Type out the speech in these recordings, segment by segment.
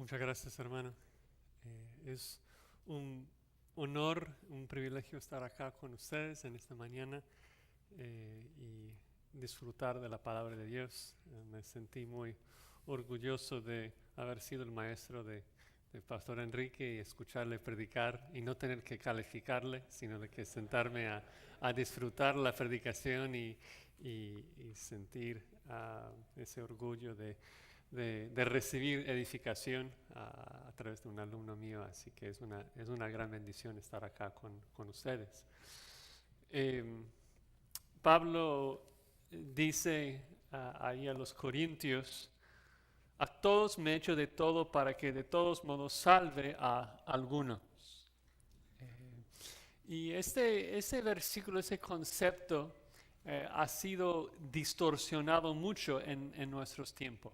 Muchas gracias, hermano. Es un honor, un privilegio estar acá con ustedes en esta mañana y disfrutar de la palabra de Dios. Me sentí muy orgulloso de haber sido el maestro del Pastor Enrique y escucharle predicar y no tener que calificarle, sino de que sentarme a disfrutar la predicación y sentir ese orgullo de recibir edificación a través de un alumno mío, así que es una gran bendición estar acá con ustedes. Pablo dice ahí a los Corintios: a todos me he hecho de todo para que de todos modos salve a algunos. Y ese versículo, ese concepto ha sido distorsionado mucho en nuestros tiempos.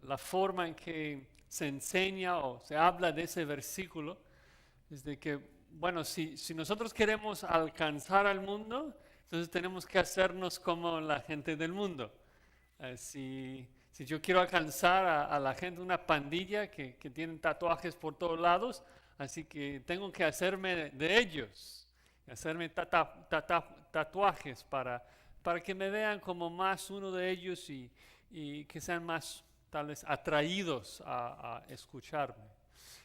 La forma en que se enseña o se habla de ese versículo es de que, bueno, si nosotros queremos alcanzar al mundo, entonces tenemos que hacernos como la gente del mundo. Si yo quiero alcanzar a la gente, una pandilla que tienen tatuajes por todos lados, así que tengo que hacerme de ellos, hacerme tatuajes para que me vean como más uno de ellos y que sean más tal vez atraídos a escucharme.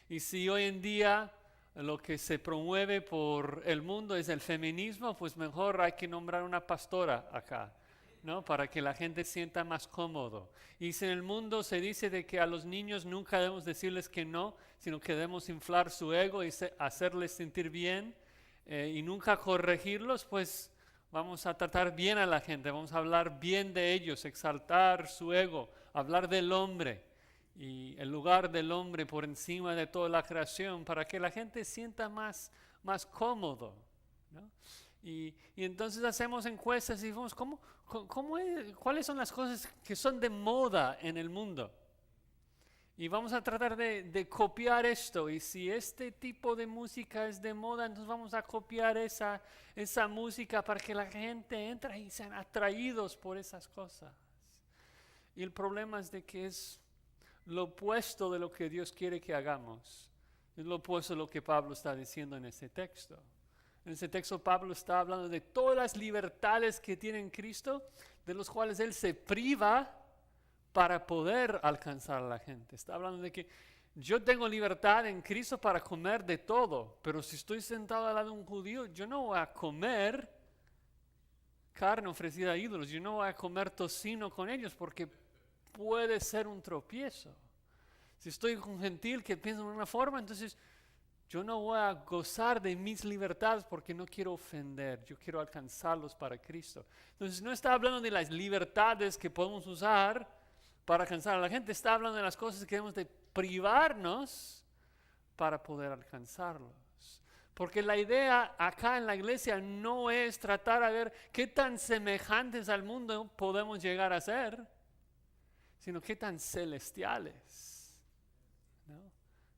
Y si hoy en día lo que se promueve por el mundo es el feminismo, pues mejor hay que nombrar una pastora acá, ¿no? Para que la gente sienta más cómodo. Y si en el mundo se dice de que a los niños nunca debemos decirles que no, sino que debemos inflar su ego y hacerles sentir bien y nunca corregirlos, pues vamos a tratar bien a la gente, vamos a hablar bien de ellos, exaltar su ego, hablar del hombre y el lugar del hombre por encima de toda la creación para que la gente sienta más cómodo, ¿no? Y entonces hacemos encuestas y vemos cuáles son las cosas que son de moda en el mundo. Y vamos a tratar de copiar esto. Y si este tipo de música es de moda, entonces vamos a copiar esa música para que la gente entre y sean atraídos por esas cosas. Y el problema es de que es lo opuesto de lo que Dios quiere que hagamos. Es lo opuesto de lo que Pablo está diciendo en ese texto. En ese texto Pablo está hablando de todas las libertades que tiene en Cristo, de los cuales Él se priva para poder alcanzar a la gente. Está hablando de que yo tengo libertad en Cristo para comer de todo, pero si estoy sentado al lado de un judío, yo no voy a comer carne ofrecida a ídolos, yo no voy a comer tocino con ellos porque puede ser un tropiezo. Si estoy con un gentil que piensa de una forma, entonces yo no voy a gozar de mis libertades porque no quiero ofender, yo quiero alcanzarlos para Cristo. Entonces no está hablando de las libertades que podemos usar para alcanzar a la gente, está hablando de las cosas que debemos de privarnos para poder alcanzarlos. Porque la idea acá en la iglesia no es tratar a ver qué tan semejantes al mundo podemos llegar a ser, sino qué tan celestiales, ¿no?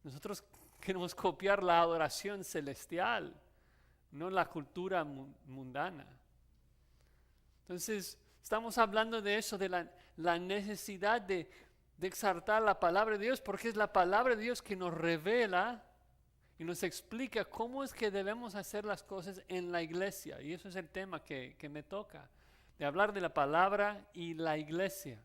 Nosotros queremos copiar la adoración celestial, no la cultura mundana. Entonces, estamos hablando de eso, de la necesidad de exaltar la palabra de Dios, porque es la palabra de Dios que nos revela y nos explica cómo es que debemos hacer las cosas en la iglesia. Y eso es el tema que me toca, de hablar de la palabra y la iglesia.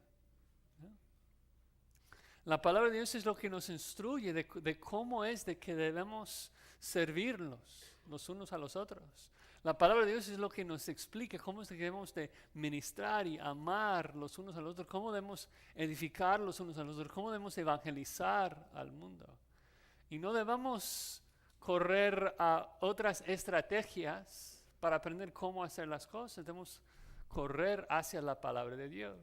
La palabra de Dios es lo que nos instruye de cómo es de que debemos servirnos los unos a los otros. La palabra de Dios es lo que nos explica cómo es que debemos de ministrar y amar los unos a los otros, cómo debemos edificar los unos a los otros, cómo debemos evangelizar al mundo. Y no debemos correr a otras estrategias para aprender cómo hacer las cosas, debemos correr hacia la palabra de Dios.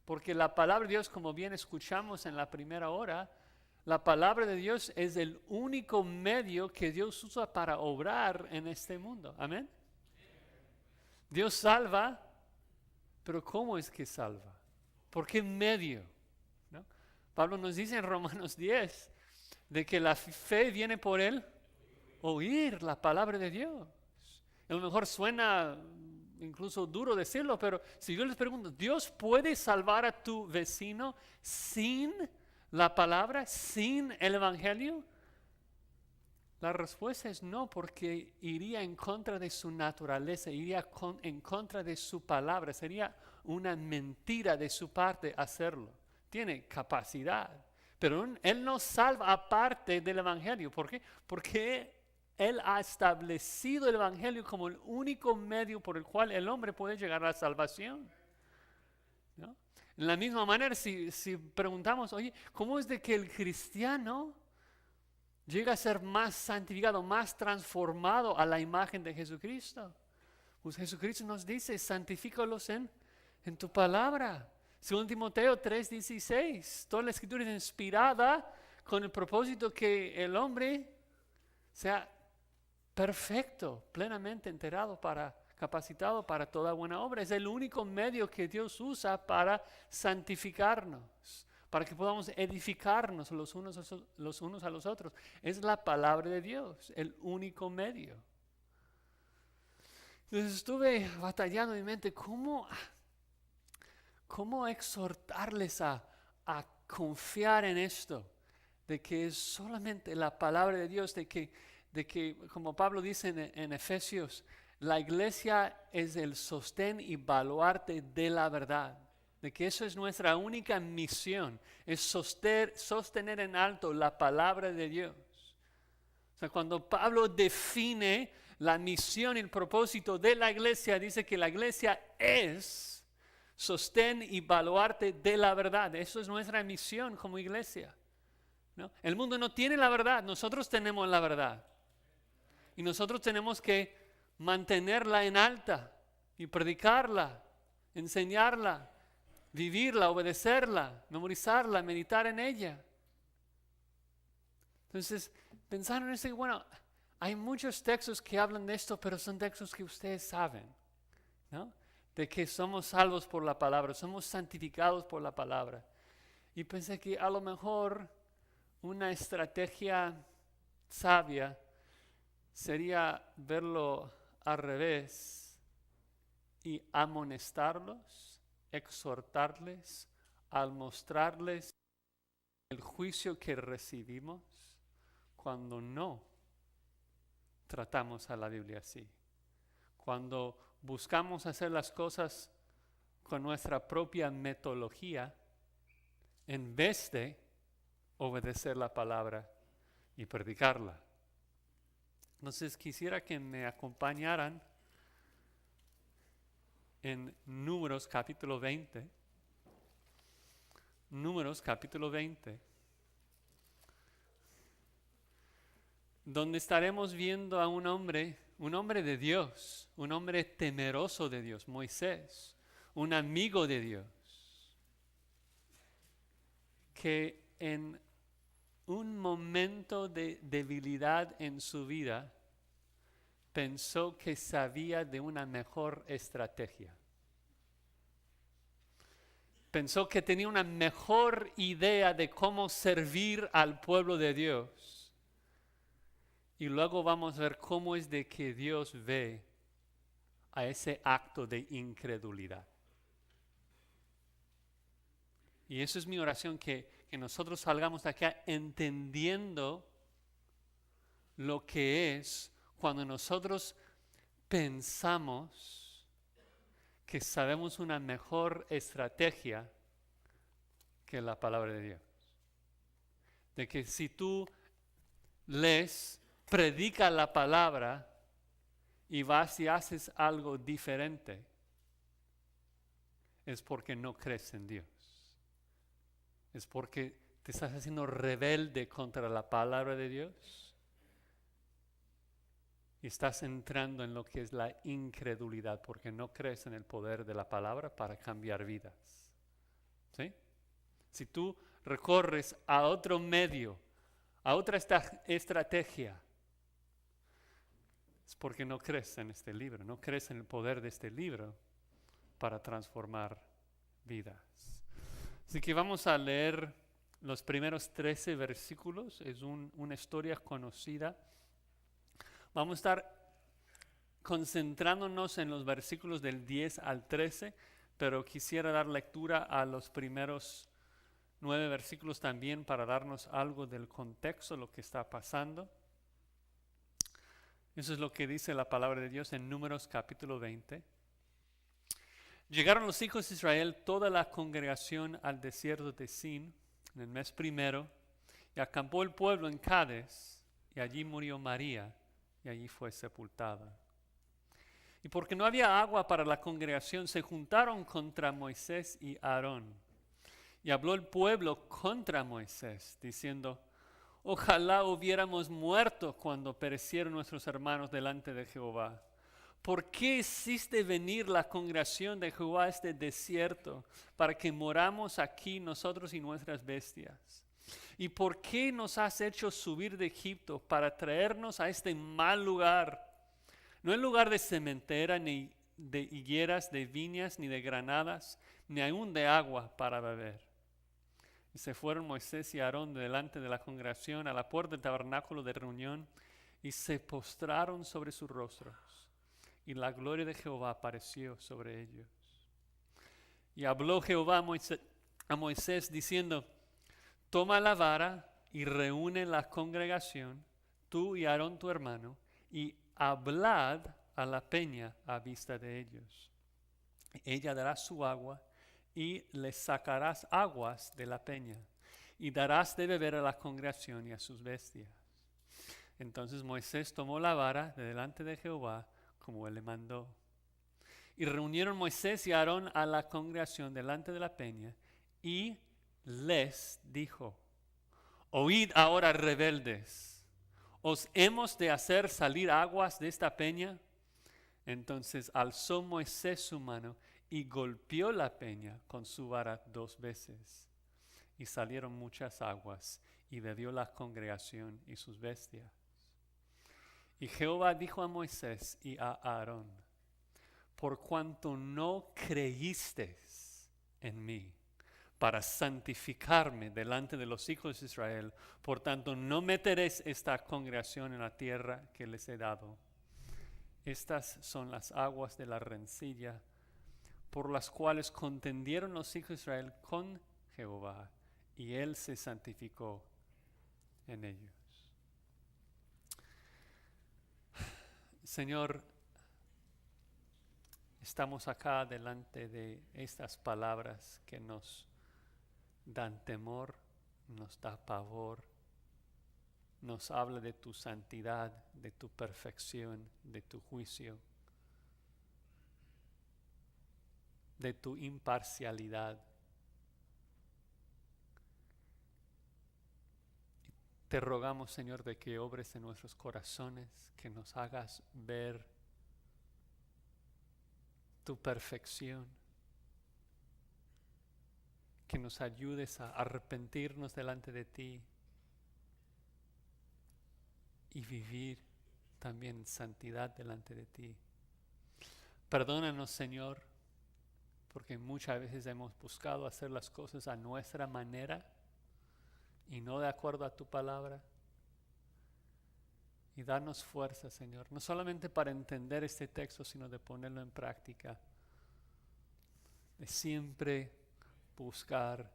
Porque la palabra de Dios, como bien escuchamos en la primera hora, la palabra de Dios es el único medio que Dios usa para obrar en este mundo. Amén. Dios salva, pero ¿cómo es que salva? ¿Por qué medio? ¿No? Pablo nos dice en Romanos 10 de que la fe viene por el oír la palabra de Dios. A lo mejor suena incluso duro decirlo, pero si yo les pregunto, ¿Dios puede salvar a tu vecino sin la palabra sin el Evangelio? La respuesta es no, porque iría en contra de su naturaleza, iría en contra de su palabra. Sería una mentira de su parte hacerlo. Tiene capacidad, pero Él no salva aparte del Evangelio. ¿Por qué? Porque Él ha establecido el Evangelio como el único medio por el cual el hombre puede llegar a la salvación, ¿no? En la misma manera, si preguntamos, oye, ¿cómo es de que el cristiano llega a ser más santificado, más transformado a la imagen de Jesucristo? Pues Jesucristo nos dice, santifícalos en tu palabra. Según Timoteo 3:16, toda la escritura es inspirada con el propósito que el hombre sea perfecto, plenamente enterado, capacitado para toda buena obra. Es el único medio que Dios usa para santificarnos, para que podamos edificarnos los unos a los otros. Es la palabra de Dios, el único medio. Entonces estuve batallando en mi mente cómo exhortarles a confiar en esto, de que es solamente la palabra de Dios, de que como Pablo dice en Efesios, la iglesia es el sostén y baluarte de la verdad, de que eso es nuestra única misión, es sostener en alto la palabra de Dios. O sea, cuando Pablo define la misión y el propósito de la iglesia, dice que la iglesia es sostén y baluarte de la verdad. Eso es nuestra misión como iglesia, ¿no? El mundo no tiene la verdad, nosotros tenemos la verdad. Y nosotros tenemos que mantenerla en alta y predicarla, enseñarla, vivirla, obedecerla, memorizarla, meditar en ella. Entonces, pensaron en eso, bueno, hay muchos textos que hablan de esto, pero son textos que ustedes saben, ¿no? De que somos salvos por la palabra, somos santificados por la palabra. Y pensé que a lo mejor una estrategia sabia sería verlo al revés y amonestarlos, exhortarles, al mostrarles el juicio que recibimos cuando no tratamos a la Biblia así. Cuando buscamos hacer las cosas con nuestra propia metodología en vez de obedecer la palabra y predicarla. Entonces quisiera que me acompañaran en Números capítulo 20. Números capítulo 20. Donde estaremos viendo a un hombre de Dios, un hombre temeroso de Dios, Moisés, un amigo de Dios, que en un momento de debilidad en su vida pensó que sabía de una mejor estrategia. Pensó que tenía una mejor idea de cómo servir al pueblo de Dios. Y luego vamos a ver cómo es de que Dios ve a ese acto de incredulidad. Y eso es mi oración, que nosotros salgamos de acá entendiendo lo que es cuando nosotros pensamos que sabemos una mejor estrategia que la palabra de Dios. De que si tú lees, predica la palabra y vas y haces algo diferente, es porque no crees en Dios. Es porque te estás haciendo rebelde contra la palabra de Dios y estás entrando en lo que es la incredulidad, porque no crees en el poder de la palabra para cambiar vidas. ¿Sí? Si tú recorres a otro medio, a otra estrategia, es porque no crees en este libro, no crees en el poder de este libro para transformar vidas. Así que vamos a leer los primeros 13 versículos, es una historia conocida. Vamos a estar concentrándonos en los versículos del 10 al 13, pero quisiera dar lectura a los primeros 9 versículos también para darnos algo del contexto, lo que está pasando. Eso es lo que dice la palabra de Dios en Números capítulo 20. Llegaron los hijos de Israel, toda la congregación al desierto de Sin, en el mes primero, y acampó el pueblo en Cades, y allí murió María, y allí fue sepultada. Y porque no había agua para la congregación, se juntaron contra Moisés y Aarón. Y habló el pueblo contra Moisés, diciendo: ojalá hubiéramos muerto cuando perecieron nuestros hermanos delante de Jehová. ¿Por qué hiciste venir la congregación de Jehová a este desierto para que moramos aquí nosotros y nuestras bestias? ¿Y por qué nos has hecho subir de Egipto para traernos a este mal lugar? No en lugar de sementera, ni de higueras, de viñas, ni de granadas, ni aún de agua para beber. Y se fueron Moisés y Aarón delante de la congregación a la puerta del tabernáculo de reunión y se postraron sobre sus rostros. Y la gloria de Jehová apareció sobre ellos. Y habló Jehová a Moisés diciendo: toma la vara y reúne la congregación, tú y Aarón tu hermano, y hablad a la peña a vista de ellos. Ella dará su agua y les sacarás aguas de la peña y darás de beber a la congregación y a sus bestias. Entonces Moisés tomó la vara de delante de Jehová como él le mandó. Y reunieron Moisés y Aarón a la congregación delante de la peña y les dijo: oíd ahora, rebeldes, ¿os hemos de hacer salir aguas de esta peña? Entonces alzó Moisés su mano y golpeó la peña con su vara 2 veces. Y salieron muchas aguas, y bebió la congregación y sus bestias. Y Jehová dijo a Moisés y a Aarón: por cuanto no creísteis en mí para santificarme delante de los hijos de Israel, por tanto no meteréis esta congregación en la tierra que les he dado. Estas son las aguas de la rencilla por las cuales contendieron los hijos de Israel con Jehová, y él se santificó en ellos. Señor, estamos acá delante de estas palabras que nos dan temor, nos da pavor, nos habla de tu santidad, de tu perfección, de tu juicio, de tu imparcialidad. Te rogamos, Señor, de que obres en nuestros corazones, que nos hagas ver tu perfección, que nos ayudes a arrepentirnos delante de ti y vivir también en santidad delante de ti. Perdónanos, Señor, porque muchas veces hemos buscado hacer las cosas a nuestra manera y no de acuerdo a tu palabra. Y danos fuerza, Señor, no solamente para entender este texto, sino de ponerlo en práctica, de siempre buscar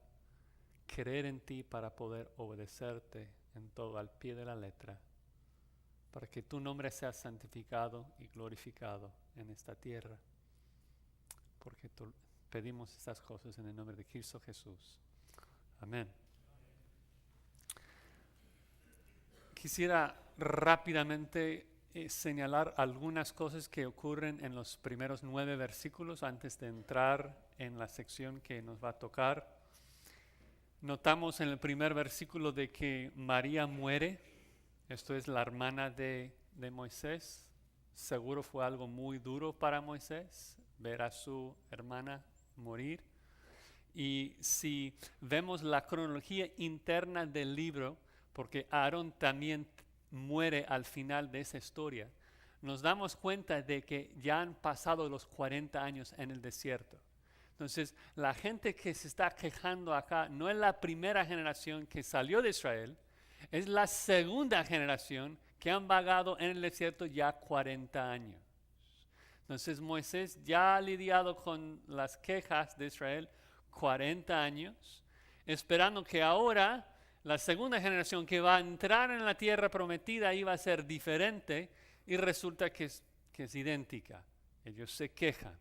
creer en ti para poder obedecerte en todo al pie de la letra, para que tu nombre sea santificado y glorificado en esta tierra, porque pedimos estas cosas en el nombre de Cristo Jesús. Amén. Quisiera rápidamente señalar algunas cosas que ocurren en los primeros 9 versículos antes de entrar en la sección que nos va a tocar. Notamos en el primer versículo de que María muere. Esto es la hermana de Moisés. Seguro fue algo muy duro para Moisés ver a su hermana morir. Y si vemos la cronología interna del libro, porque Aarón también muere al final de esa historia, nos damos cuenta de que ya han pasado los 40 años en el desierto. Entonces, la gente que se está quejando acá no es la primera generación que salió de Israel, es la segunda generación que han vagado en el desierto ya 40 años. Entonces, Moisés ya ha lidiado con las quejas de Israel 40 años. esperando que ahora la segunda generación que va a entrar en la tierra prometida iba a ser diferente y resulta que es idéntica. Ellos se quejan.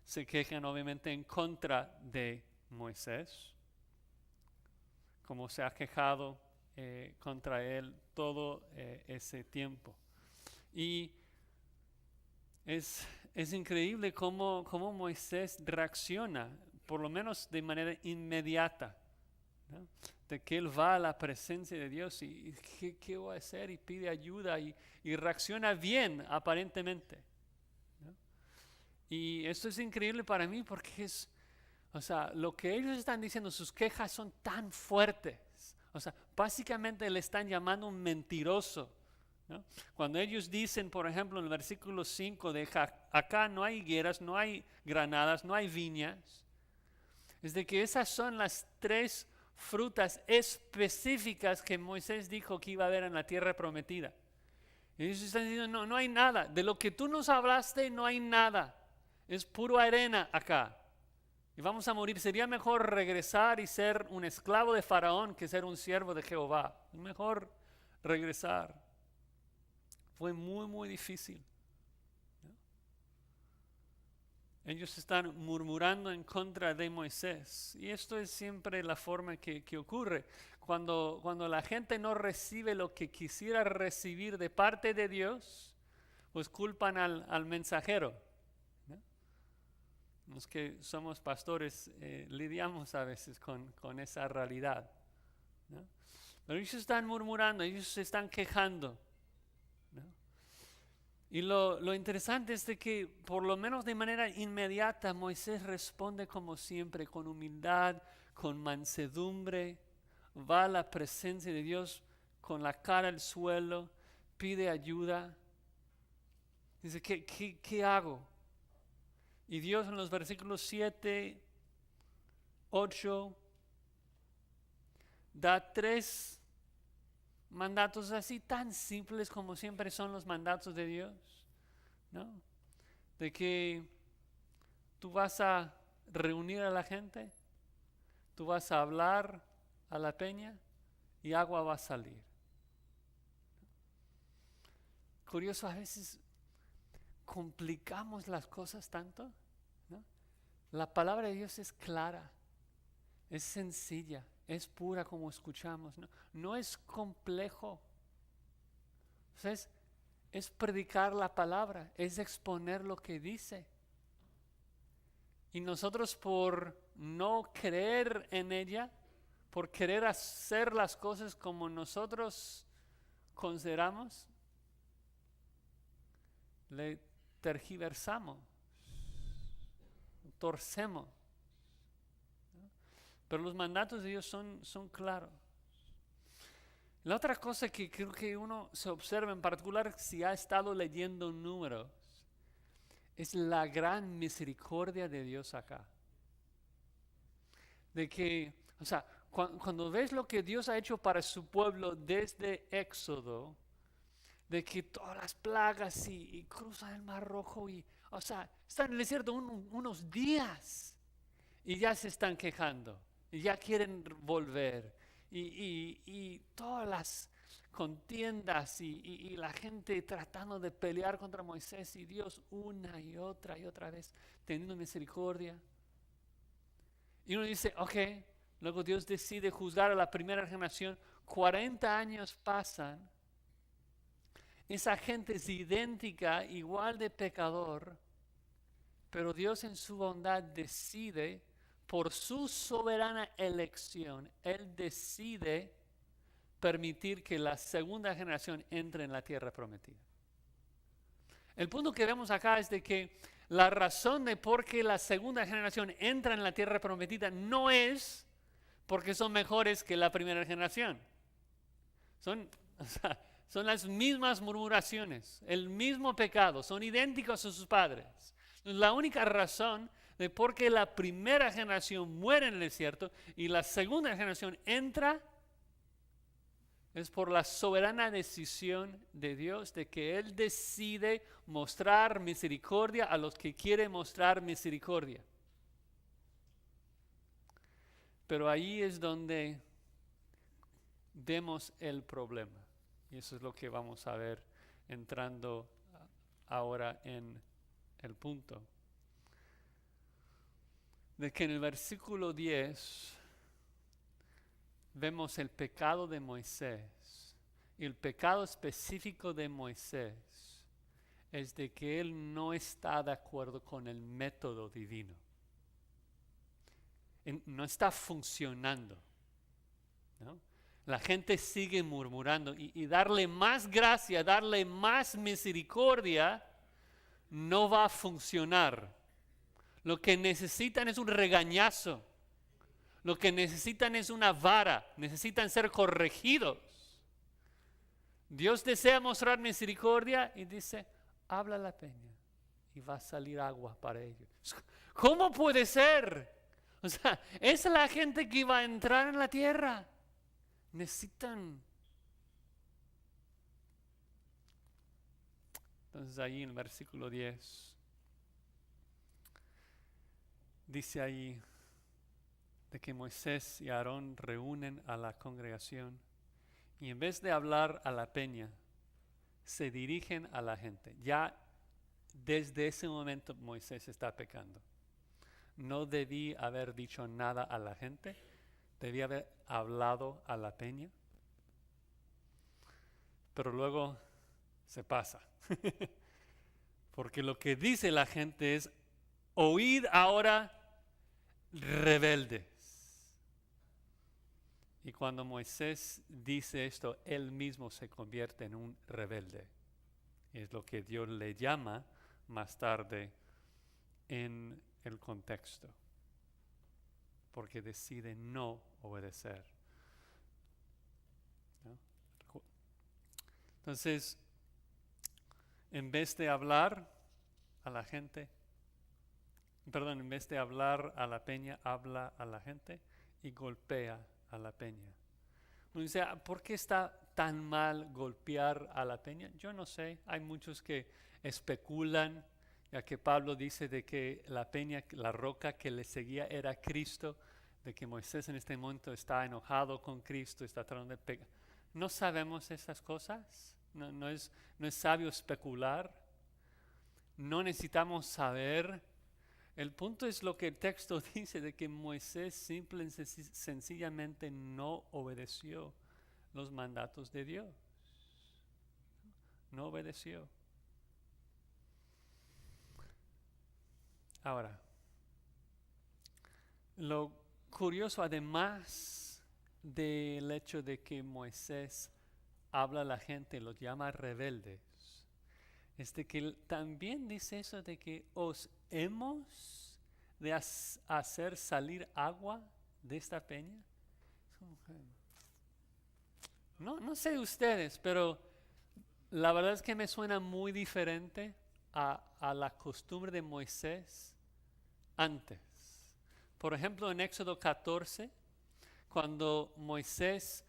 Se quejan obviamente en contra de Moisés, como se ha quejado contra él todo ese tiempo. Y es increíble cómo Moisés reacciona, por lo menos de manera inmediata, ¿no? De que él va a la presencia de Dios y ¿qué voy a hacer? Y pide ayuda y reacciona bien aparentemente, ¿no? Y esto es increíble para mí porque o sea, lo que ellos están diciendo, sus quejas son tan fuertes. O sea, básicamente le están llamando un mentiroso, ¿no? Cuando ellos dicen, por ejemplo, en el versículo 5, acá no hay higueras, no hay granadas, no hay viñas, es de que esas son las 3 frutas específicas que Moisés dijo que iba a haber en la tierra prometida. Y ellos están diciendo, no hay nada, de lo que tú nos hablaste no hay nada, es puro arena acá. Y vamos a morir. Sería mejor regresar y ser un esclavo de Faraón que ser un siervo de Jehová. Es mejor regresar. Fue muy difícil, ¿no? Ellos están murmurando en contra de Moisés. Y esto es siempre la forma que ocurre. Cuando la gente no recibe lo que quisiera recibir de parte de Dios, pues culpan al mensajero. Los que somos pastores lidiamos a veces con esa realidad, ¿no? Pero ellos están murmurando, ellos se están quejando, ¿no? Y lo interesante es de que por lo menos de manera inmediata Moisés responde como siempre, con humildad, con mansedumbre, va a la presencia de Dios con la cara al suelo, pide ayuda. Dice, ¿qué hago? Y Dios en los versículos 7, 8, da 3 mandatos así tan simples como siempre son los mandatos de Dios, ¿no? De que tú vas a reunir a la gente, tú vas a hablar a la peña y agua va a salir. Curioso, a veces complicamos las cosas tanto, ¿no? La palabra de Dios es clara, es sencilla, es pura como escuchamos, no es complejo. O sea, es predicar la palabra, es exponer lo que dice. Y nosotros por no creer en ella, por querer hacer las cosas como nosotros consideramos, le tergiversamos, torcemos, ¿no? Pero los mandatos de Dios son claros. La otra cosa que creo que uno se observa, en particular si ha estado leyendo números, es la gran misericordia de Dios acá. De que, o sea, cuando ves lo que Dios ha hecho para su pueblo desde Éxodo, de que todas las plagas y cruzan el Mar Rojo y, o sea, están en el desierto unos días y ya se están quejando y ya quieren volver y todas las contiendas y la gente tratando de pelear contra Moisés y Dios una y otra vez teniendo misericordia. Y uno dice, ok, luego Dios decide juzgar a la primera generación, 40 años pasan. Esa gente es idéntica, igual de pecador, pero Dios en su bondad decide, por su soberana elección, Él decide permitir que la segunda generación entre en la tierra prometida. El punto que vemos acá es de que la razón de por qué la segunda generación entra en la tierra prometida no es porque son mejores que la primera generación. Son las mismas murmuraciones, el mismo pecado, son idénticos a sus padres. La única razón de por qué la primera generación muere en el desierto y la segunda generación entra es por la soberana decisión de Dios de que Él decide mostrar misericordia a los que quiere mostrar misericordia. Pero ahí es donde vemos el problema. Y eso es lo que vamos a ver entrando ahora en el punto. De que en el versículo 10 vemos el pecado de Moisés. Y el pecado específico de Moisés es de que él no está de acuerdo con el método divino. No está funcionando, ¿no? La gente sigue murmurando y darle más gracia, darle más misericordia, no va a funcionar. Lo que necesitan es un regañazo. Lo que necesitan es una vara. Necesitan ser corregidos. Dios desea mostrar misericordia y dice, habla la peña y va a salir agua para ellos. ¿Cómo puede ser? O sea, es la gente que iba a entrar en la tierra. Necesitan. Entonces ahí en el versículo 10 dice ahí de que Moisés y Aarón reúnen a la congregación y en vez de hablar a la peña, se dirigen a la gente. Ya desde ese momento Moisés está pecando. No debí haber dicho nada a la gente, debí haber hablado a la peña, pero luego se pasa. Porque lo que dice la gente es, oíd ahora, rebeldes. Y cuando Moisés dice esto, él mismo se convierte en un rebelde. Es lo que Dios le llama más tarde en el contexto. Porque decide no obedecer, ¿no? Entonces, en vez de hablar a la gente, en vez de hablar a la peña, habla a la gente y golpea a la peña. Uno dice, ¿por qué está tan mal golpear a la peña? Yo no sé, hay muchos que especulan, ya que Pablo dice de que la peña, la roca que le seguía era Cristo, de que Moisés en este momento está enojado con Cristo, está tratando de pegar. No sabemos esas cosas, no es sabio especular, no necesitamos saber. El punto es lo que el texto dice de que Moisés simple y sencillamente no obedeció los mandatos de Dios. No obedeció. Ahora, lo curioso además del hecho de que Moisés habla a la gente, los llama rebeldes, es de que también dice eso de que os hemos de hacer salir agua de esta peña. No sé ustedes, pero la verdad es que me suena muy diferente a la costumbre de Moisés antes. Por ejemplo, en Éxodo 14, cuando Moisés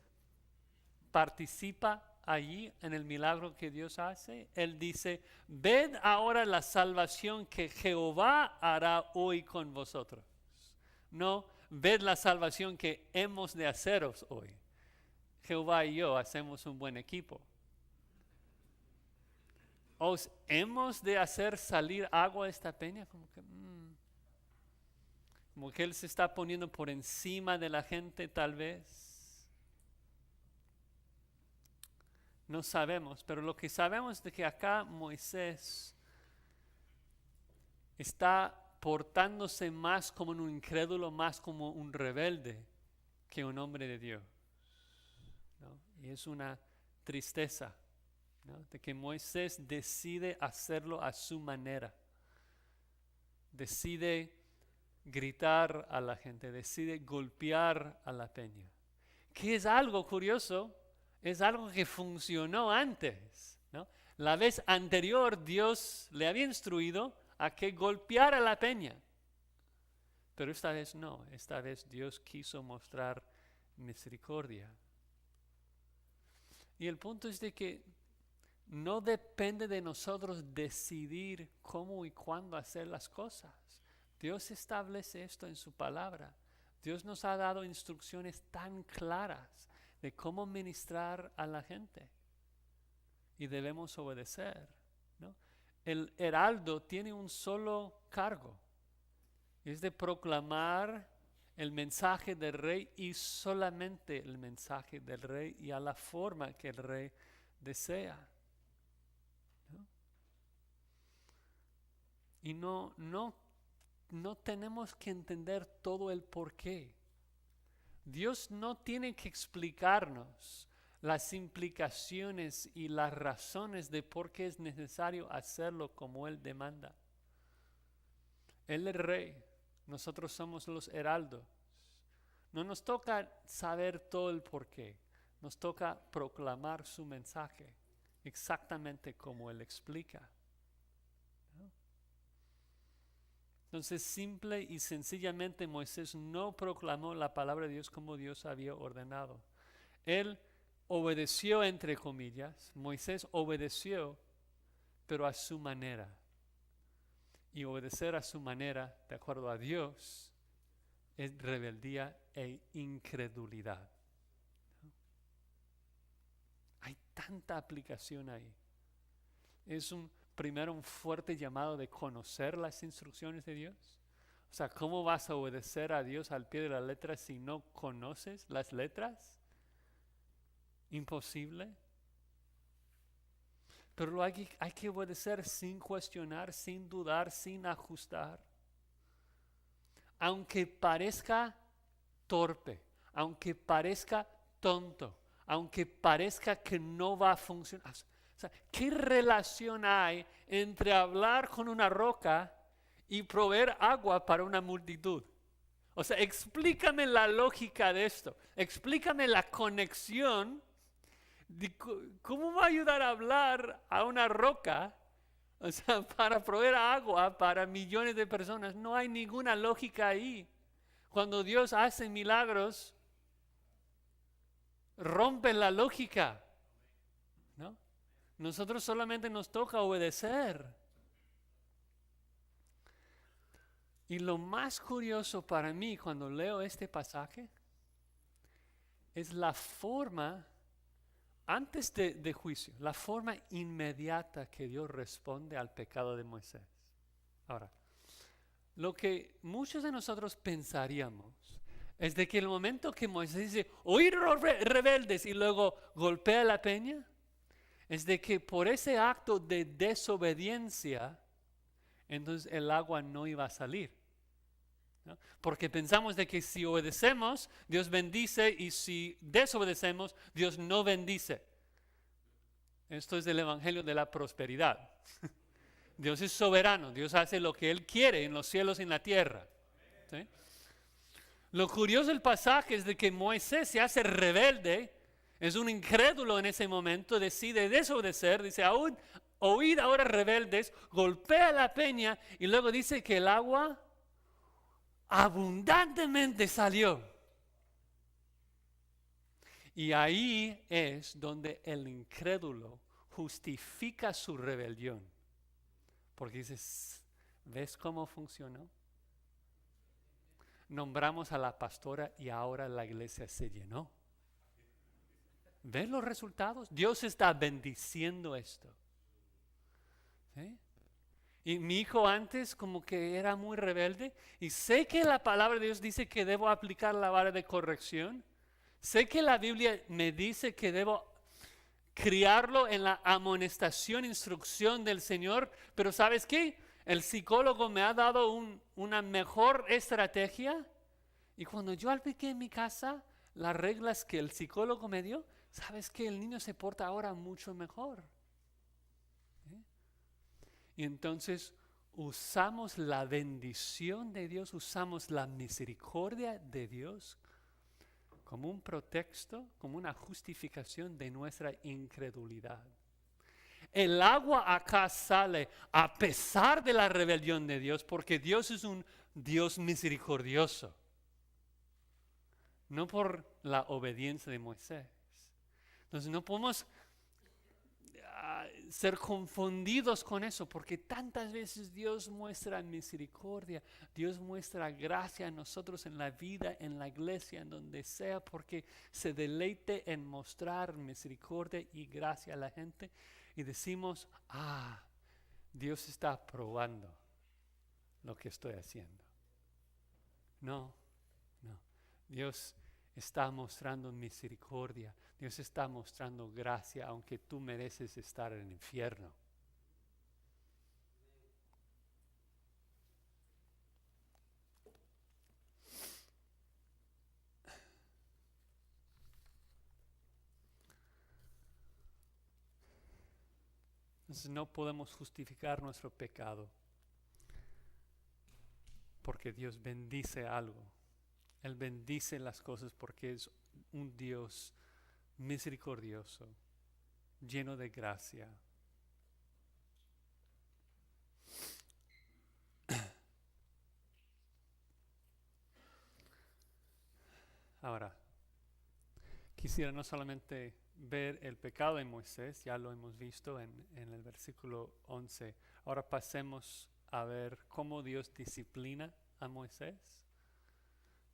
participa allí en el milagro que Dios hace, él dice, ved ahora la salvación que Jehová hará hoy con vosotros. No, ved la salvación que hemos de haceros hoy. Jehová y yo hacemos un buen equipo. ¿Os hemos de hacer salir agua de esta peña? Como que él se está poniendo por encima de la gente tal vez. No sabemos, pero lo que sabemos es de que acá Moisés está portándose más como un incrédulo, más como un rebelde que un hombre de Dios, ¿no? Y es una tristeza, ¿no? De que Moisés decide hacerlo a su manera, decide gritar a la gente, decide golpear a la peña, que es algo curioso. Es algo que funcionó antes, ¿no? La vez anterior Dios le había instruido a que golpeara la peña. Pero esta vez no, esta vez Dios quiso mostrar misericordia. Y el punto es de que no depende de nosotros decidir cómo y cuándo hacer las cosas. Dios establece esto en su palabra. Dios nos ha dado instrucciones tan claras de cómo ministrar a la gente y debemos obedecer, ¿no? El heraldo tiene un solo cargo, es de proclamar el mensaje del rey y solamente el mensaje del rey y a la forma que el rey desea, ¿no? Y no tenemos que entender todo el porqué. Dios no tiene que explicarnos las implicaciones y las razones de por qué es necesario hacerlo como Él demanda. Él es el rey, nosotros somos los heraldos. No nos toca saber todo el porqué, nos toca proclamar su mensaje exactamente como Él explica. Entonces, simple y sencillamente Moisés no proclamó la palabra de Dios como Dios había ordenado. Él obedeció, entre comillas, Moisés obedeció, pero a su manera. Y obedecer a su manera, de acuerdo a Dios, es rebeldía e incredulidad. Hay tanta aplicación ahí. Es primero un fuerte llamado de conocer las instrucciones de Dios. O sea, ¿cómo vas a obedecer a Dios al pie de la letra si no conoces las letras? Imposible. Pero hay que obedecer sin cuestionar, sin dudar, sin ajustar. Aunque parezca torpe, aunque parezca tonto, aunque parezca que no va a funcionar. O sea, ¿qué relación hay entre hablar con una roca y proveer agua para una multitud? O sea, explícame la lógica de esto. Explícame la conexión de cómo va a ayudar a hablar a una roca, o sea, para proveer agua para millones de personas. No hay ninguna lógica ahí. Cuando Dios hace milagros, rompe la lógica, ¿no? Nosotros solamente nos toca obedecer. Y lo más curioso para mí cuando leo este pasaje es la forma, antes de juicio, la forma inmediata que Dios responde al pecado de Moisés. Ahora, lo que muchos de nosotros pensaríamos es de que el momento que Moisés dice, oíd rebeldes, y luego golpea la peña, es de que por ese acto de desobediencia, entonces el agua no iba a salir, ¿no? Porque pensamos de que si obedecemos, Dios bendice, y si desobedecemos, Dios no bendice. Esto es el evangelio de la prosperidad. Dios es soberano, Dios hace lo que Él quiere en los cielos y en la tierra, ¿sí? Lo curioso del pasaje es de que Moisés se hace rebelde, es un incrédulo en ese momento, decide desobedecer, dice, oíd ahora rebeldes, golpea la peña y luego dice que el agua abundantemente salió. Y ahí es donde el incrédulo justifica su rebelión. Porque dices, ¿ves cómo funcionó? Nombramos a la pastora y ahora la iglesia se llenó. ¿Ves los resultados? Dios está bendiciendo esto, ¿sí? Y mi hijo antes como que era muy rebelde, y sé que la palabra de Dios dice que debo aplicar la vara de corrección. Sé que la Biblia me dice que debo criarlo en la amonestación, instrucción del Señor, pero ¿sabes qué? El psicólogo me ha dado una mejor estrategia, y cuando yo apliqué en mi casa las reglas que el psicólogo me dio, ¿sabes qué? El niño se porta ahora mucho mejor, ¿sí? Y entonces usamos la bendición de Dios, usamos la misericordia de Dios como un pretexto, como una justificación de nuestra incredulidad. El agua acá sale a pesar de la rebelión de Dios, porque Dios es un Dios misericordioso, no por la obediencia de Moisés. Entonces no podemos ser confundidos con eso, porque tantas veces Dios muestra misericordia, Dios muestra gracia a nosotros en la vida, en la iglesia, en donde sea, porque se deleite en mostrar misericordia y gracia a la gente. Y decimos, Dios está probando lo que estoy haciendo. No, no. Dios está mostrando misericordia. Dios está mostrando gracia, aunque tú mereces estar en el infierno. Entonces no podemos justificar nuestro pecado, porque Dios bendice algo. Él bendice las cosas porque es un Dios misericordioso, lleno de gracia. Ahora, quisiera no solamente ver el pecado de Moisés, ya lo hemos visto en el versículo 11. Ahora pasemos a ver cómo Dios disciplina a Moisés.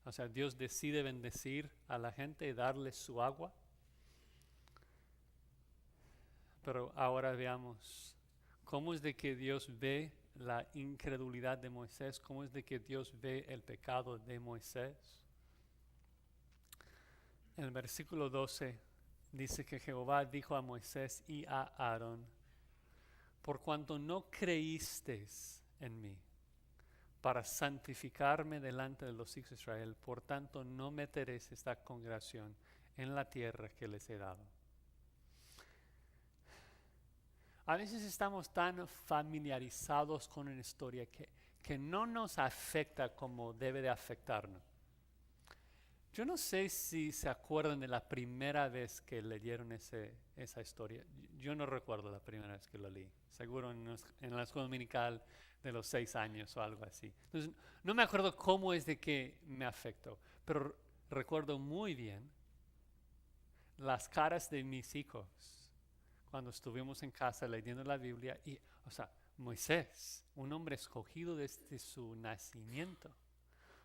O sea, Dios decide bendecir a la gente y darles su agua. Pero ahora veamos cómo es de que Dios ve la incredulidad de Moisés, cómo es de que Dios ve el pecado de Moisés. En el versículo 12 dice que Jehová dijo a Moisés y a Aarón: por cuanto no creísteis en mí para santificarme delante de los hijos de Israel, por tanto no meteréis esta congregación en la tierra que les he dado. A veces estamos tan familiarizados con una historia que no nos afecta como debe de afectarnos. Yo no sé si se acuerdan de la primera vez que leyeron esa historia. Yo no recuerdo la primera vez que lo leí. Seguro en la escuela dominical de los 6 años o algo así. Entonces, no me acuerdo cómo es de que me afectó, pero recuerdo muy bien las caras de mis hijos cuando estuvimos en casa leyendo la Biblia. Y, o sea, Moisés, un hombre escogido desde su nacimiento,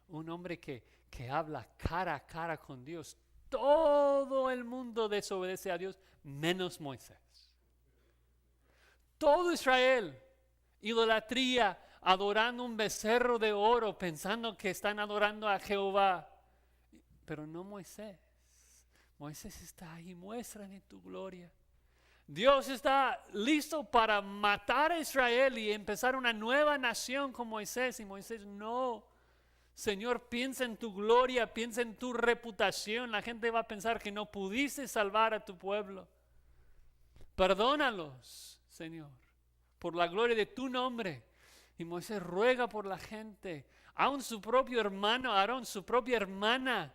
un hombre que habla cara a cara con Dios. Todo el mundo desobedece a Dios, menos Moisés. Todo Israel, idolatría, adorando un becerro de oro, pensando que están adorando a Jehová. Pero no Moisés. Moisés está ahí, muéstrame tu gloria. Dios está listo para matar a Israel y empezar una nueva nación con Moisés. Y Moisés, no. Señor, piensa en tu gloria, piensa en tu reputación. La gente va a pensar que no pudiste salvar a tu pueblo. Perdónalos, Señor, por la gloria de tu nombre. Y Moisés ruega por la gente. Aún su propio hermano Aarón, su propia hermana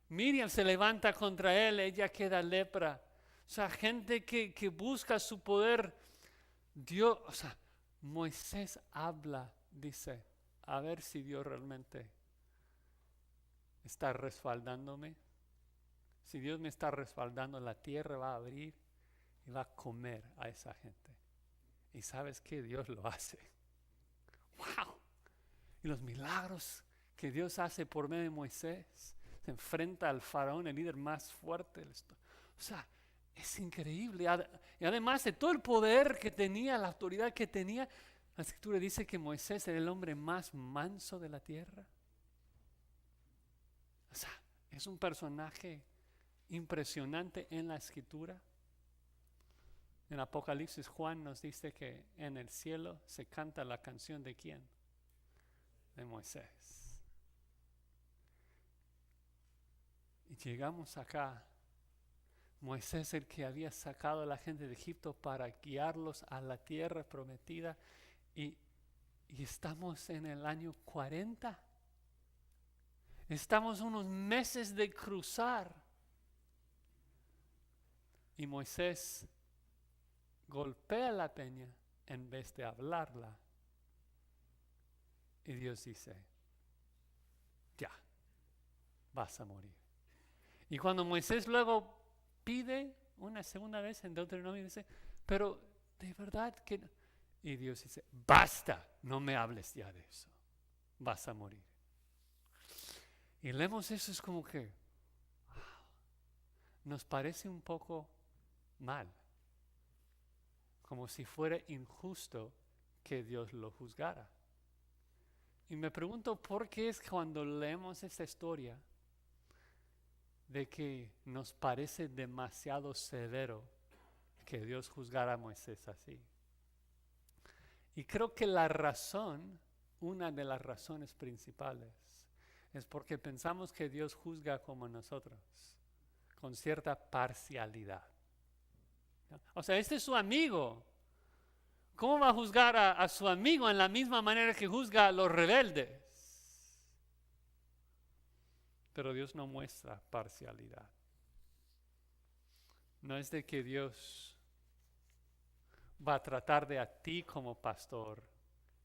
Miriam se levanta contra él, ella queda lepra. O sea, gente que busca su poder. Dios, o sea, Moisés habla, dice, a ver si Dios realmente está respaldándome. Si Dios me está respaldando, la tierra va a abrir y va a comer a esa gente. Y sabes que Dios lo hace. ¡Wow! Y los milagros que Dios hace por medio de Moisés. Se enfrenta al faraón, el líder más fuerte. O sea, es increíble. Y además de todo el poder que tenía, la autoridad que tenía, la Escritura dice que Moisés era el hombre más manso de la tierra. O sea, es un personaje impresionante en la Escritura. En Apocalipsis, Juan nos dice que en el cielo se canta la canción de ¿quién? De Moisés. Y llegamos acá. Moisés, el que había sacado a la gente de Egipto para guiarlos a la tierra prometida. Y estamos en el año 40. Estamos unos meses de cruzar. Y Moisés golpea la peña en vez de hablarla. Y Dios dice, ya, vas a morir. Y cuando Moisés luego pide una segunda vez en Deuteronomio, dice, pero ¿de verdad que no? Y Dios dice, basta, no me hables ya de eso, vas a morir. Y leemos eso, es como que nos parece un poco mal, como si fuera injusto que Dios lo juzgara. Y me pregunto por qué es cuando leemos esta historia de que nos parece demasiado severo que Dios juzgara a Moisés así. Y creo que la razón, una de las razones principales, es porque pensamos que Dios juzga como nosotros, con cierta parcialidad. O sea, este es su amigo. ¿Cómo va a juzgar a su amigo en la misma manera que juzga a los rebeldes? Pero Dios no muestra parcialidad. No es de que Dios va a tratar de a ti como pastor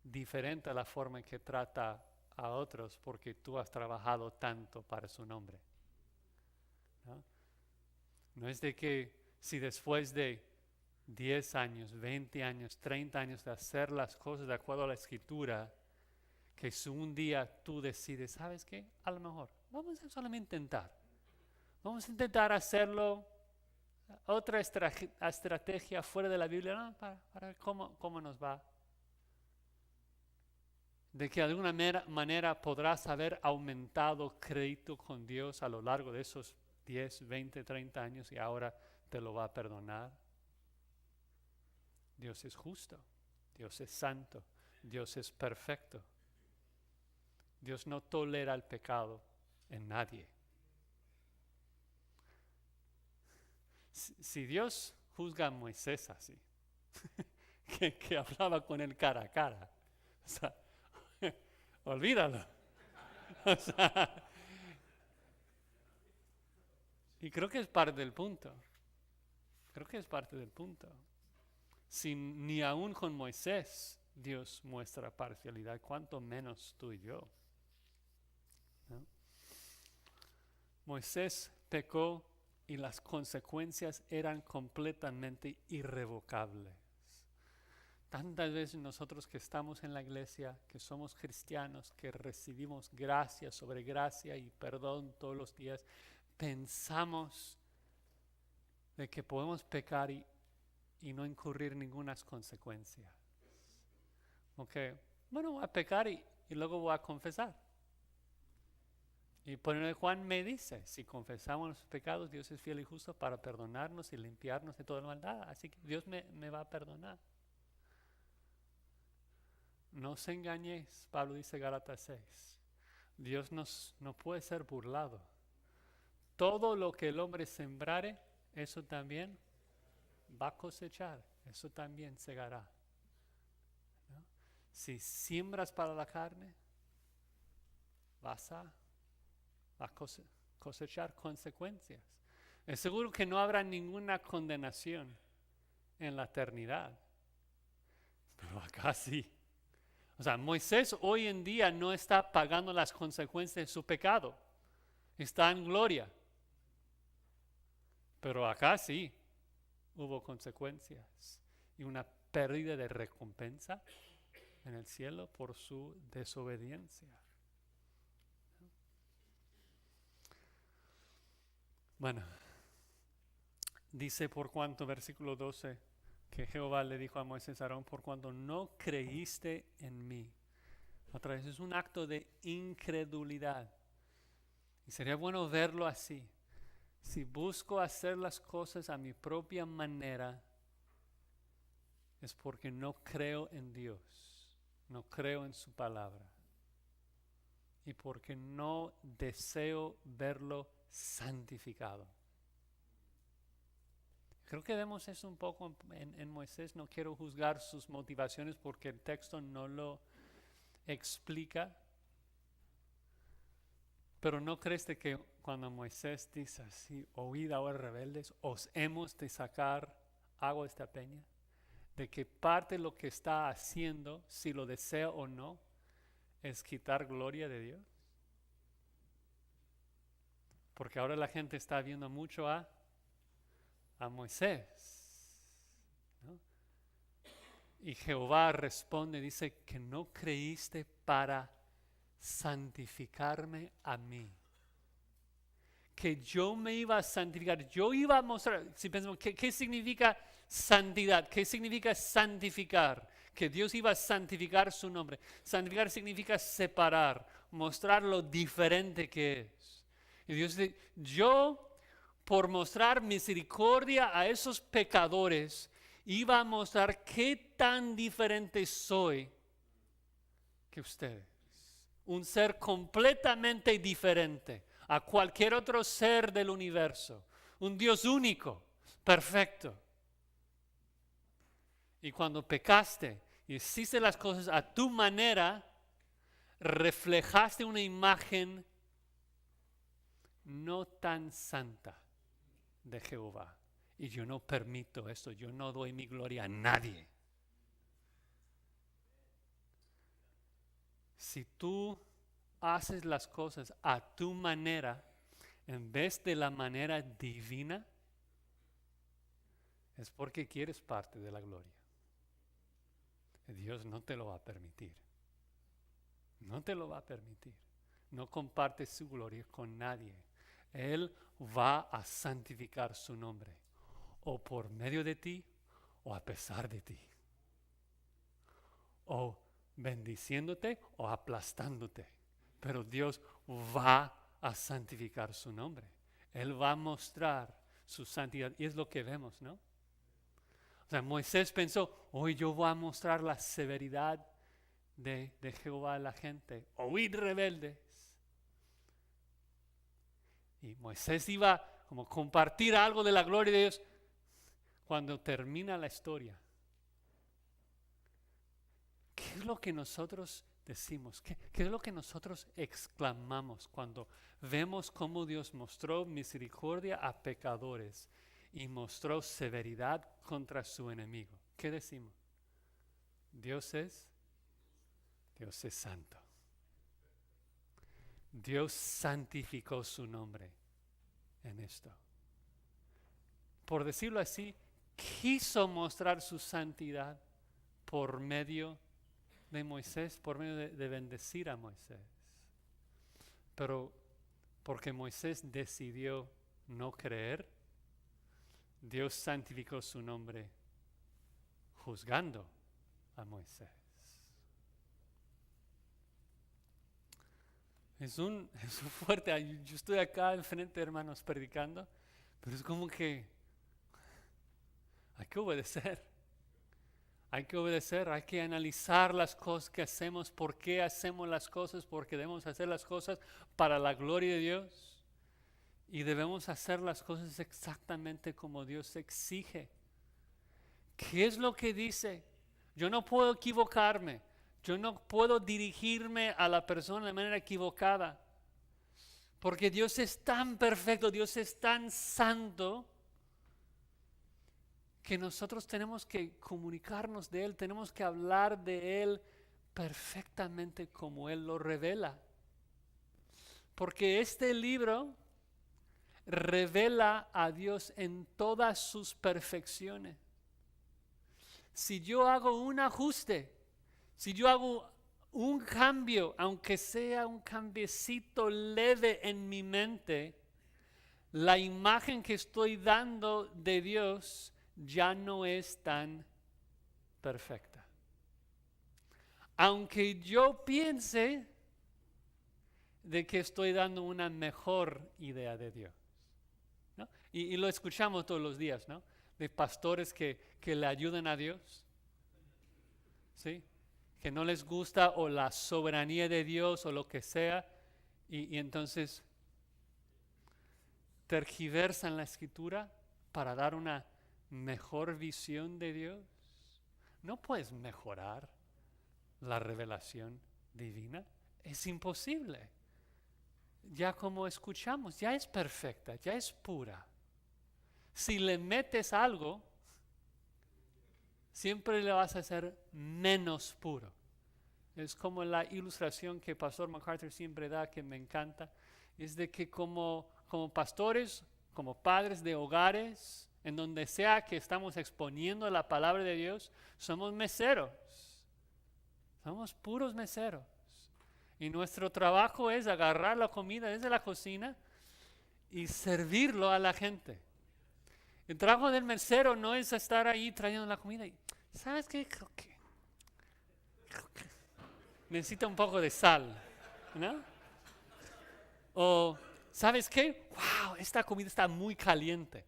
diferente a la forma en que trata a otros porque tú has trabajado tanto para su nombre. ¿No? No es de que si después de 10 años, 20 años, 30 años de hacer las cosas de acuerdo a la escritura, que si un día tú decides, ¿sabes qué? A lo mejor, vamos a solamente intentar. Vamos a intentar hacerlo, otra estrategia fuera de la Biblia, ¿no? Para ver cómo nos va. De que de alguna manera podrás haber aumentado crédito con Dios a lo largo de esos 10, 20, 30 años y ahora te lo va a perdonar. Dios es justo, Dios es santo, Dios es perfecto. Dios no tolera el pecado en nadie. Si Dios juzga a Moisés así, que hablaba con él cara a cara, o sea, olvídalo. O sea, y creo que es parte del punto. Creo que es parte del punto. Si ni aún con Moisés Dios muestra parcialidad, cuánto menos tú y yo. ¿No? Moisés pecó y las consecuencias eran completamente irrevocables. Tantas veces nosotros que estamos en la iglesia, que somos cristianos, que recibimos gracia sobre gracia y perdón todos los días, pensamos de que podemos pecar y no incurrir ninguna consecuencia. Ok, bueno, voy a pecar y luego voy a confesar. Y por el Juan me dice, si confesamos nuestros pecados, Dios es fiel y justo para perdonarnos y limpiarnos de toda maldad. Así que Dios me va a perdonar. No os engañéis, Pablo dice Gálatas 6. Dios no puede ser burlado. Todo lo que el hombre sembrare, eso también va a cosechar, eso también segará. ¿No? Si siembras para la carne, vas a cosechar consecuencias. Es seguro que no habrá ninguna condenación en la eternidad, pero acá sí. O sea, Moisés hoy en día no está pagando las consecuencias de su pecado, está en gloria, pero acá sí hubo consecuencias y una pérdida de recompensa en el cielo por su desobediencia. Bueno, dice por cuanto, versículo 12, que Jehová le dijo a Moisés, Aarón, por cuanto no creíste en mí. Otra vez es un acto de incredulidad. Y sería bueno verlo así. Si busco hacer las cosas a mi propia manera, es porque no creo en Dios, no creo en su palabra. Y porque no deseo verlo santificado. Creo que vemos eso un poco en Moisés. No quiero juzgar sus motivaciones porque el texto no lo explica. Pero ¿no crees de que cuando Moisés dice así, oíd ahora rebeldes, os hemos de sacar agua de esta peña? De que parte de lo que está haciendo, si lo desea o no, es quitar gloria de Dios. Porque ahora la gente está viendo mucho a Moisés, ¿no? Y Jehová responde, dice, que no creíste para santificarme a mí. Que yo me iba a santificar, yo iba a mostrar, si pensamos, ¿qué significa santidad? ¿Qué significa santificar? Que Dios iba a santificar su nombre. Santificar significa separar, mostrar lo diferente que es. Y Dios dice, yo por mostrar misericordia a esos pecadores, iba a mostrar qué tan diferente soy que ustedes. Un ser completamente diferente a cualquier otro ser del universo. Un Dios único, perfecto. Y cuando pecaste y hiciste las cosas a tu manera, reflejaste una imagen no tan santa de Jehová. Y yo no permito esto, yo no doy mi gloria a nadie. Si tú haces las cosas a tu manera, en vez de la manera divina, es porque quieres parte de la gloria. Dios no te lo va a permitir. No te lo va a permitir. No compartes su gloria con nadie. Él va a santificar su nombre, o por medio de ti, o a pesar de ti. O bendiciéndote o aplastándote. Pero Dios va a santificar su nombre. Él va a mostrar su santidad. Y es lo que vemos, ¿no? O sea, Moisés pensó, hoy yo voy a mostrar la severidad de Jehová a la gente. Oíd rebeldes. Y Moisés iba como a compartir algo de la gloria de Dios. Cuando termina la historia, ¿qué es lo que nosotros decimos? ¿Qué es lo que nosotros exclamamos cuando vemos cómo Dios mostró misericordia a pecadores y mostró severidad contra su enemigo? ¿Qué decimos? Dios es santo. Dios santificó su nombre en esto. Por decirlo así, quiso mostrar su santidad por medio de Moisés, por medio de bendecir a Moisés. Pero porque Moisés decidió no creer, Dios santificó su nombre juzgando a Moisés. Es un fuerte. Yo estoy acá enfrente, hermanos, predicando, pero es como que hay que obedecer. Hay que obedecer, hay que analizar las cosas que hacemos, por qué hacemos las cosas, porque debemos hacer las cosas para la gloria de Dios. Y debemos hacer las cosas exactamente como Dios exige. ¿Qué es lo que dice? Yo no puedo equivocarme. Yo no puedo dirigirme a la persona de manera equivocada. Porque Dios es tan perfecto, Dios es tan santo, que nosotros tenemos que comunicarnos de Él, tenemos que hablar de Él perfectamente como Él lo revela. Porque este libro revela a Dios en todas sus perfecciones. Si yo hago un ajuste, si yo hago un cambio, aunque sea un cambiecito leve en mi mente, la imagen que estoy dando de Dios ya no es tan perfecta. Aunque yo piense de que estoy dando una mejor idea de Dios, ¿no? Y lo escuchamos todos los días, ¿no? De pastores que le ayudan a Dios, ¿sí? Que no les gusta o la soberanía de Dios o lo que sea, y entonces tergiversan la escritura para dar una mejor visión de Dios. No puedes mejorar la revelación divina, es imposible. Ya como escuchamos, ya es perfecta, ya es pura. Si le metes algo, siempre le vas a hacer menos puro. Es como la ilustración que Pastor MacArthur siempre da, que me encanta, es de que como pastores, como padres de hogares, En donde sea que estamos exponiendo la palabra de Dios, somos meseros. Somos puros meseros. Y nuestro trabajo es agarrar la comida desde la cocina y servirlo a la gente. El trabajo del mesero no es estar ahí trayendo la comida y, ¿sabes qué? Creo que necesita un poco de sal, ¿no? O, ¿sabes qué? ¡Wow! Esta comida está muy caliente.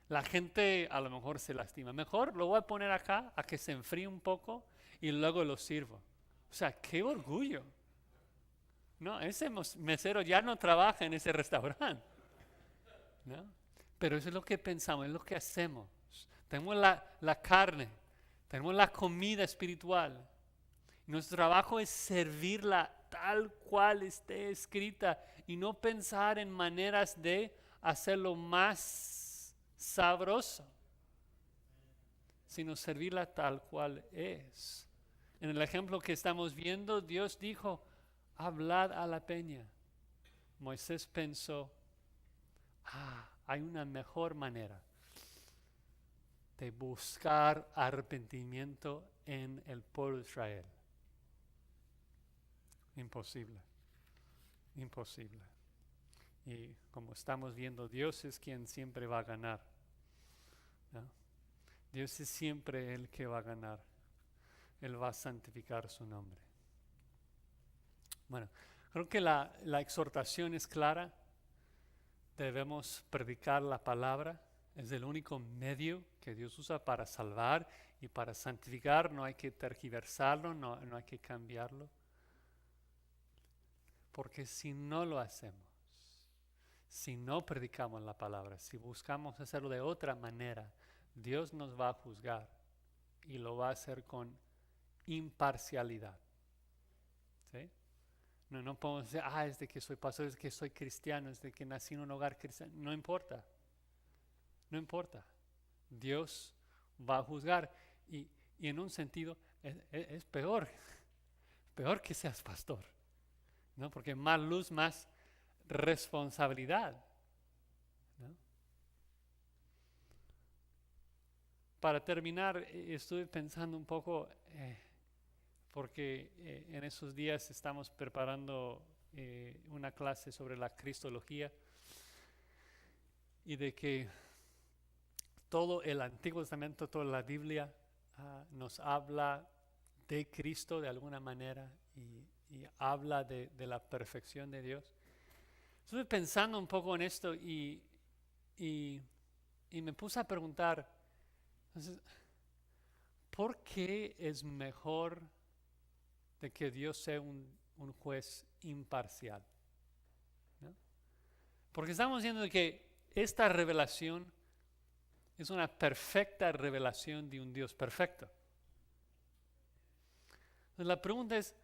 La gente a lo mejor se lastima. Mejor lo voy a poner acá a que se enfríe un poco y luego lo sirvo. O sea, qué orgullo. No, ese mesero ya no trabaja en ese restaurante, ¿no? Pero eso es lo que pensamos, es lo que hacemos. Tenemos la carne, tenemos la comida espiritual. Nuestro trabajo es servirla tal cual esté escrita y no pensar en maneras de hacerlo más sabroso, sino servirla tal cual es. En el ejemplo que estamos viendo, Dios dijo, hablad a la peña. Moisés pensó, hay una mejor manera de buscar arrepentimiento en el pueblo de Israel. Imposible, imposible. Y como estamos viendo, Dios es quien siempre va a ganar, ¿no? Dios es siempre el que va a ganar. Él va a santificar su nombre. Bueno, creo que la exhortación es clara. Debemos predicar la palabra. Es el único medio que Dios usa para salvar y para santificar. No hay que tergiversarlo, no hay que cambiarlo. Porque si no lo hacemos, si no predicamos la palabra, si buscamos hacerlo de otra manera, Dios nos va a juzgar y lo va a hacer con imparcialidad. ¿Sí? No podemos decir, es de que soy pastor, es de que soy cristiano, es de que nací en un hogar cristiano. No importa. No importa. Dios va a juzgar. Y en un sentido es peor. Peor que seas pastor, ¿no? Porque más luz, más responsabilidad, ¿no? Para terminar, estuve pensando un poco, porque en esos días estamos preparando una clase sobre la cristología y de que todo el Antiguo Testamento, toda la Biblia nos habla de Cristo de alguna manera y habla de la perfección de Dios. Estuve pensando un poco en esto y me puse a preguntar, entonces, ¿por qué es mejor de que Dios sea un juez imparcial? ¿No? Porque estamos viendo que esta revelación es una perfecta revelación de un Dios perfecto. Entonces la pregunta es,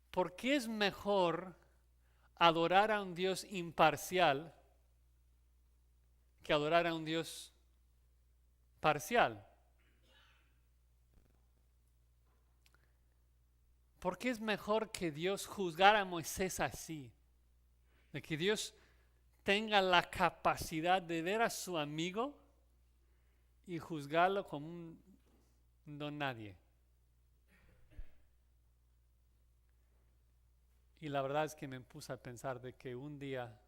¿por qué es mejor adorar a un Dios imparcial que adorar a un Dios parcial? ¿Por qué es mejor que Dios juzgara a Moisés así? De que Dios tenga la capacidad de ver a su amigo y juzgarlo como un don nadie. Y la verdad es que me puse a pensar de que un día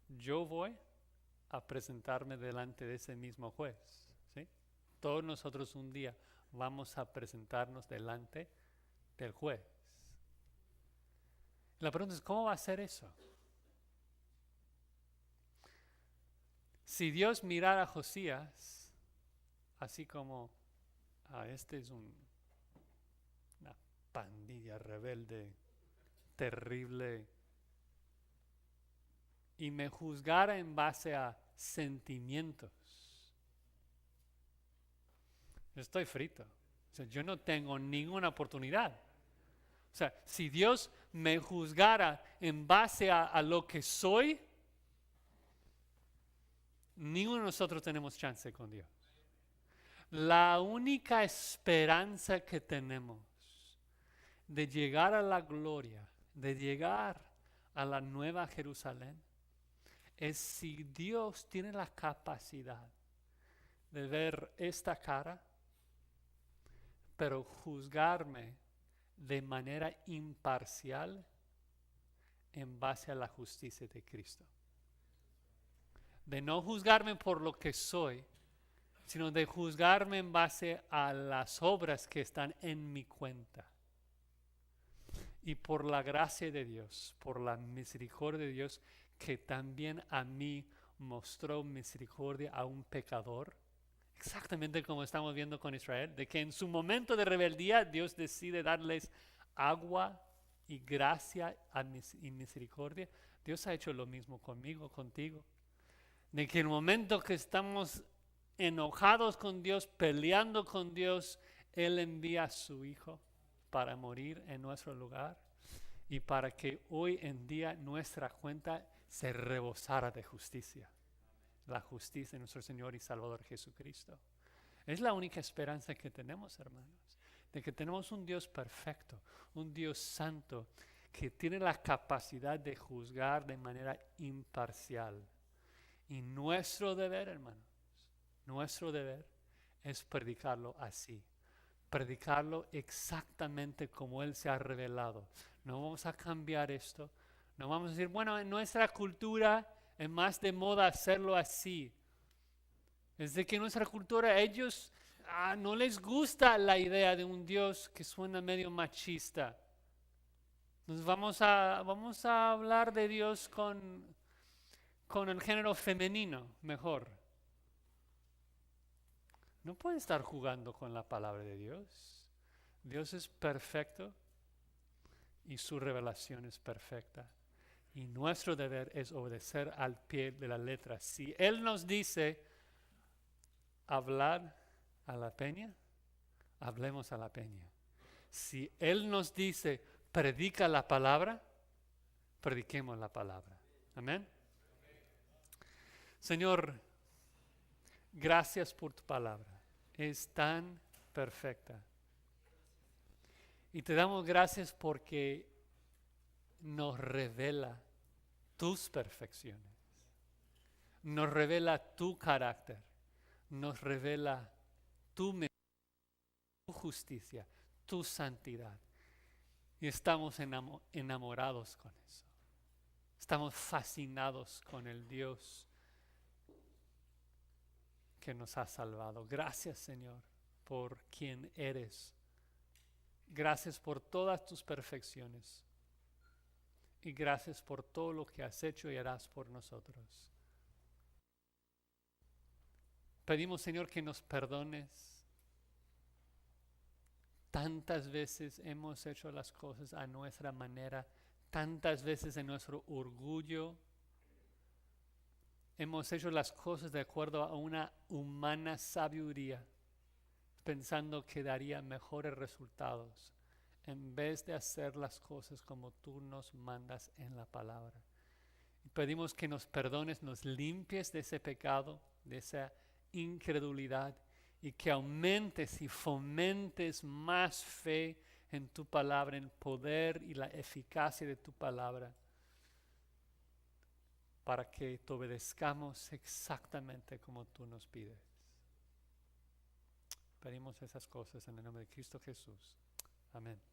yo voy a presentarme delante de ese mismo juez, ¿sí? Todos nosotros un día vamos a presentarnos delante del juez. La pregunta es, ¿cómo va a ser eso? Si Dios mirara a Josías, así como, este es una pandilla rebelde, terrible, y me juzgara en base a sentimientos, yo estoy frito. O sea, yo no tengo ninguna oportunidad. O sea, si Dios me juzgara en base a lo que soy, ninguno de nosotros tenemos chance con Dios. La única esperanza que tenemos de llegar a la gloria, de llegar a la nueva Jerusalén, es si Dios tiene la capacidad de ver esta cara, pero juzgarme de manera imparcial en base a la justicia de Cristo. De no juzgarme por lo que soy, sino de juzgarme en base a las obras que están en mi cuenta. Y por la gracia de Dios, por la misericordia de Dios, que también a mí mostró misericordia a un pecador, exactamente como estamos viendo con Israel, de que en su momento de rebeldía Dios decide darles agua y gracia y misericordia. Dios ha hecho lo mismo conmigo, contigo. De que en el momento que estamos enojados con Dios, peleando con Dios, Él envía a su Hijo para morir en nuestro lugar y para que hoy en día nuestra cuenta se rebosara de justicia. La justicia de nuestro Señor y Salvador Jesucristo. Es la única esperanza que tenemos, hermanos, de que tenemos un Dios perfecto, un Dios santo, que tiene la capacidad de juzgar de manera imparcial. Y nuestro deber, hermanos, nuestro deber es predicarlo así, predicarlo exactamente como Él se ha revelado. No vamos a cambiar esto, no vamos a decir, bueno, en nuestra cultura es más de moda hacerlo así. Es de que en nuestra cultura ellos no les gusta la idea de un Dios que suena medio machista. Entonces vamos a hablar de Dios con el género femenino mejor. No puede estar jugando con la palabra de Dios. Dios es perfecto y su revelación es perfecta. Y nuestro deber es obedecer al pie de la letra. Si Él nos dice hablar a la peña, hablemos a la peña. Si Él nos dice predica la palabra, prediquemos la palabra. Amén. Señor, gracias por tu palabra. Es tan perfecta. Y te damos gracias porque nos revela tus perfecciones. Nos revela tu carácter. Nos revela tu justicia, tu santidad. Y estamos enamorados con eso. Estamos fascinados con el Dios que nos ha salvado. Gracias, Señor, por quien eres. Gracias por todas tus perfecciones. Y gracias por todo lo que has hecho y harás por nosotros. Pedimos, Señor, que nos perdones. Tantas veces hemos hecho las cosas a nuestra manera, tantas veces en nuestro orgullo. Hemos hecho las cosas de acuerdo a una humana sabiduría, pensando que daría mejores resultados, en vez de hacer las cosas como tú nos mandas en la palabra. Y pedimos que nos perdones, nos limpies de ese pecado, de esa incredulidad, y que aumentes y fomentes más fe en tu palabra, en el poder y la eficacia de tu palabra, para que te obedezcamos exactamente como tú nos pides. Pedimos esas cosas en el nombre de Cristo Jesús. Amén.